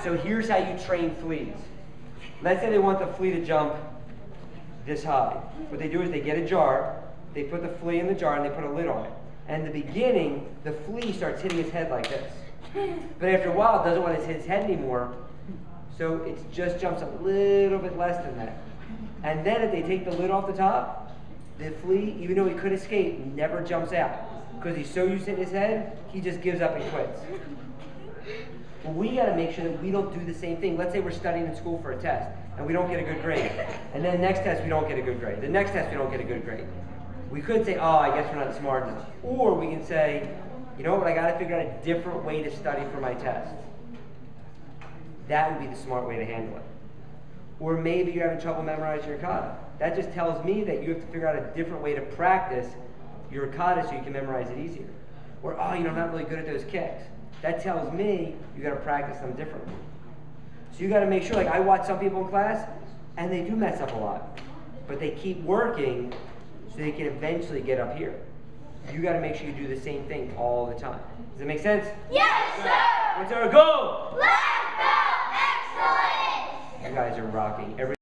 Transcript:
so here's how you train fleas. Let's say they want the flea to jump this high. What they do is they get a jar, they put the flea in the jar, and they put a lid on it. And in the beginning, the flea starts hitting its head like this. But after a while, it doesn't want to hit its head anymore, so it just jumps a little bit less than that. And then if they take the lid off the top, the flea, even though he could escape, never jumps out. Because he's so used to hitting his head, he just gives up and quits. Well, we got to make sure that we don't do the same thing. Let's say we're studying in school for a test, and we don't get a good grade. And then the next test, we don't get a good grade. The next test, we don't get a good grade. We could say, oh, I guess we're not smart enough. Or we can say, you know what, I got to figure out a different way to study for my test. That would be the smart way to handle it. Or maybe you're having trouble memorizing your kaarte. That just tells me that you have to figure out a different way to practice your kaarte so you can memorize it easier. Or, oh, you know, I'm not really good at those kicks. That tells me you got to practice them differently. So you got to make sure, like I watch some people in class, and they do mess up a lot. But they keep working so they can eventually get up here. You got to make sure you do the same thing all the time. Does that make sense? Yes, sir! What's our goal? Black belt excellence! You guys are rocking.